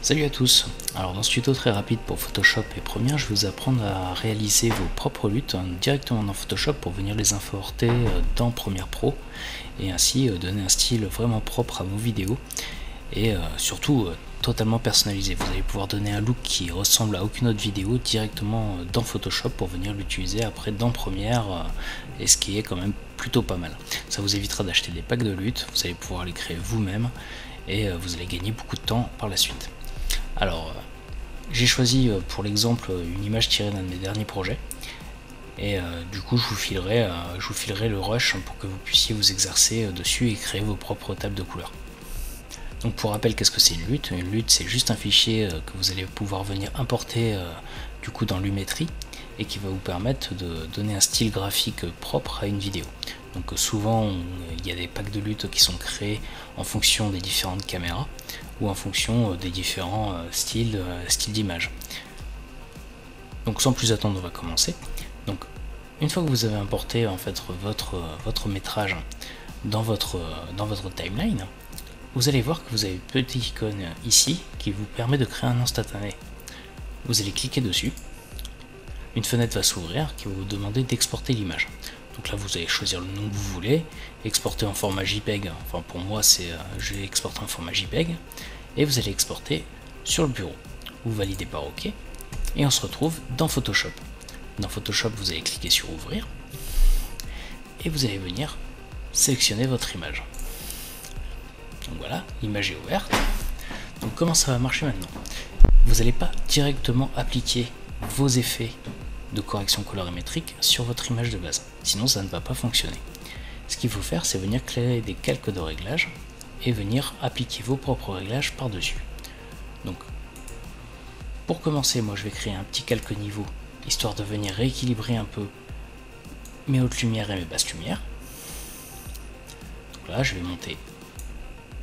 Salut à tous. Alors dans ce tuto très rapide pour Photoshop et Premiere, je vais vous apprendre à réaliser vos propres luttes directement dans Photoshop pour venir les importer dans Premiere Pro et ainsi donner un style vraiment propre à vos vidéos et surtout totalement personnalisé. Vous allez pouvoir donner un look qui ressemble à aucune autre vidéo directement dans Photoshop pour venir l'utiliser après dans Premiere et ce qui est quand même plutôt pas mal. Ça vous évitera d'acheter des packs de luttes, vous allez pouvoir les créer vous-même et vous allez gagner beaucoup de temps par la suite. Alors, j'ai choisi pour l'exemple une image tirée d'un de mes derniers projets et du coup je vous filerai le rush pour que vous puissiez vous exercer dessus et créer vos propres tables de couleurs. Donc pour rappel, qu'est-ce que c'est une lutte? Une lutte, c'est juste un fichier que vous allez pouvoir venir importer du coup dans Lumetri et qui va vous permettre de donner un style graphique propre à une vidéo. Donc souvent il y a des packs de lutte qui sont créés en fonction des différentes caméras ou en fonction des différents styles d'image. Donc sans plus attendre, on va commencer. Donc une fois que vous avez importé en fait votre métrage dans votre timeline, vous allez voir que vous avez une petite icône ici qui vous permet de créer un instantané. Vous allez cliquer dessus, une fenêtre va s'ouvrir qui va vous demander d'exporter l'image. Donc là vous allez choisir le nom que vous voulez, exporter en format JPEG, enfin pour moi c'est je vais exporter en format JPEG, et vous allez exporter sur le bureau. Vous validez par OK, et on se retrouve dans Photoshop. Dans Photoshop vous allez cliquer sur ouvrir, et vous allez venir sélectionner votre image. Donc voilà, l'image est ouverte. Donc comment ça va marcher maintenant? Vous n'allez pas directement appliquer vos effets de correction colorimétrique sur votre image de base, sinon ça ne va pas fonctionner. Ce qu'il faut faire, c'est venir créer des calques de réglage et venir appliquer vos propres réglages par dessus. Donc pour commencer, moi je vais créer un petit calque niveau histoire de venir rééquilibrer un peu mes hautes lumières et mes basses lumières. Donc là je vais monter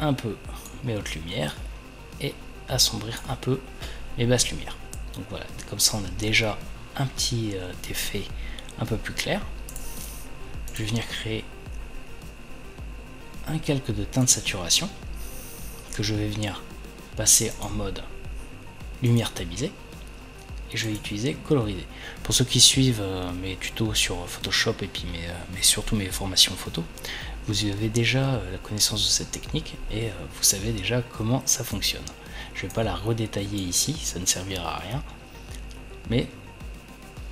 un peu mes hautes lumières et assombrir un peu mes basses lumières. Donc voilà, comme ça on a déjà un petit effet un peu plus clair. Je vais venir créer un calque de teinte de saturation que je vais venir passer en mode lumière tamisée et je vais utiliser colorisé. Pour ceux qui suivent mes tutos sur Photoshop et puis surtout mes formations photo, vous avez déjà la connaissance de cette technique et vous savez déjà comment ça fonctionne. Je ne vais pas la redétailler ici, ça ne servira à rien, mais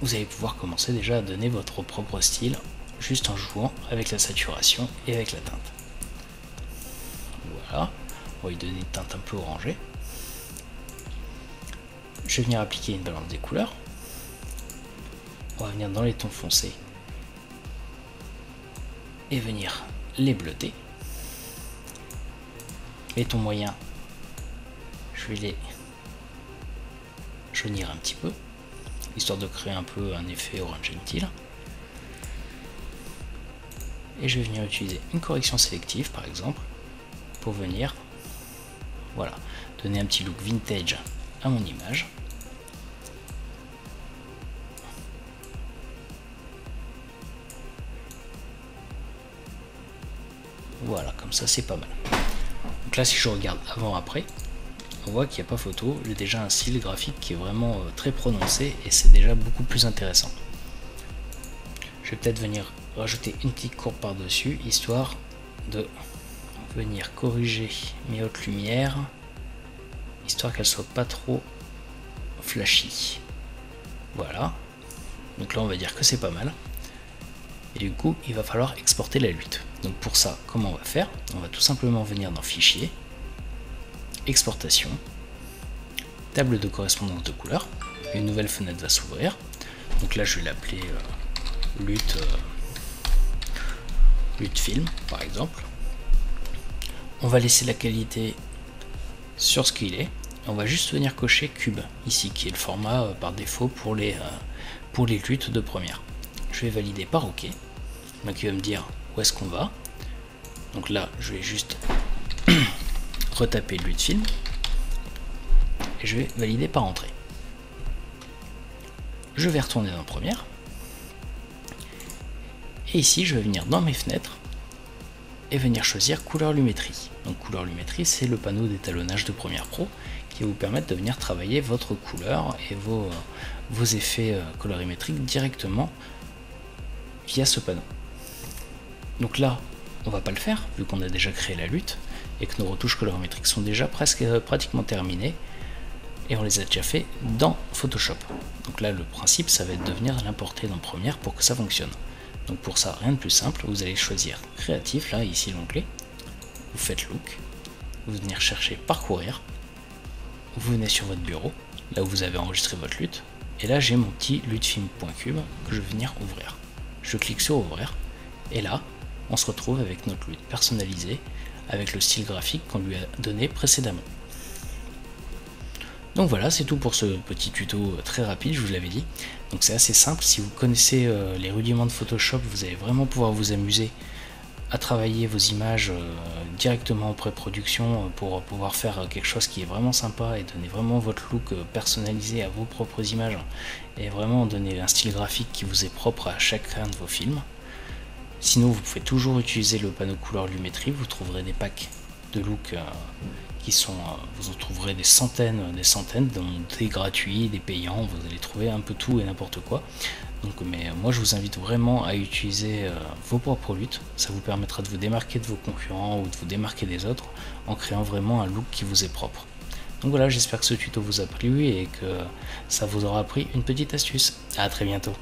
vous allez pouvoir commencer déjà à donner votre propre style juste en jouant avec la saturation et avec la teinte. Voilà, on va lui donner une teinte un peu orangée. Je vais venir appliquer une balance des couleurs. On va venir dans les tons foncés et venir les bleuter. Les tons moyens, je vais les jaunir un petit peu, histoire de créer un peu un effet orange gentil. Et je vais venir utiliser une correction sélective par exemple pour venir voilà, donner un petit look vintage à mon image. Voilà, comme ça c'est pas mal. Donc là si je regarde avant après, on voit qu'il n'y a pas photo, j'ai déjà un style graphique qui est vraiment très prononcé et c'est déjà beaucoup plus intéressant. Je vais peut-être venir rajouter une petite courbe par dessus histoire de venir corriger mes hautes lumières, histoire qu'elles soient pas trop flashy. Voilà, donc là on va dire que c'est pas mal. Et du coup il va falloir exporter la lutte. Donc pour ça, comment on va faire? On va tout simplement venir dans Fichier, Exportation, Table de correspondance de couleurs, une nouvelle fenêtre va s'ouvrir. Donc là je vais l'appeler lutte film par exemple. On va laisser la qualité sur ce qu'il est. On va juste venir cocher cube ici qui est le format par défaut pour les luttes de Premiere. Je vais valider par OK. Donc il va me dire où est-ce qu'on va. Donc là je vais juste retaper lutte film et je vais valider par entrée. Je vais retourner dans Premiere et ici je vais venir dans mes fenêtres et venir choisir couleur Lumetri. Donc couleur Lumetri, c'est le panneau d'étalonnage de Premiere Pro qui vous permettent de venir travailler votre couleur et vos effets colorimétriques directement via ce panneau. Donc là, on va pas le faire vu qu'on a déjà créé la lutte et que nos retouches colorimétriques sont déjà pratiquement terminées et on les a déjà fait dans Photoshop. Donc là, le principe, ça va être de venir l'importer dans Premiere pour que ça fonctionne. Donc pour ça, rien de plus simple, vous allez choisir Créatif, là, ici l'onglet, vous faites Look, vous venez chercher Parcourir, vous venez sur votre bureau, là où vous avez enregistré votre lutte, et là j'ai mon petit lutefilm.cube que je vais venir ouvrir. Je clique sur Ouvrir, et là, on se retrouve avec notre lutte personnalisée, avec le style graphique qu'on lui a donné précédemment. Donc voilà, c'est tout pour ce petit tuto très rapide, je vous l'avais dit. Donc c'est assez simple, si vous connaissez les rudiments de Photoshop, vous allez vraiment pouvoir vous amuser à travailler vos images directement en pré-production pour pouvoir faire quelque chose qui est vraiment sympa et donner vraiment votre look personnalisé à vos propres images et vraiment donner un style graphique qui vous est propre à chacun de vos films. Sinon, vous pouvez toujours utiliser le panneau couleur Lumetri, vous trouverez des packs de look qui sont, vous en trouverez des centaines, dont des gratuits, des payants, vous allez trouver un peu tout et n'importe quoi. Donc, mais moi je vous invite vraiment à utiliser vos propres luttes, ça vous permettra de vous démarquer de vos concurrents ou de vous démarquer des autres en créant vraiment un look qui vous est propre. Donc voilà, j'espère que ce tuto vous a plu et que ça vous aura appris une petite astuce. À très bientôt.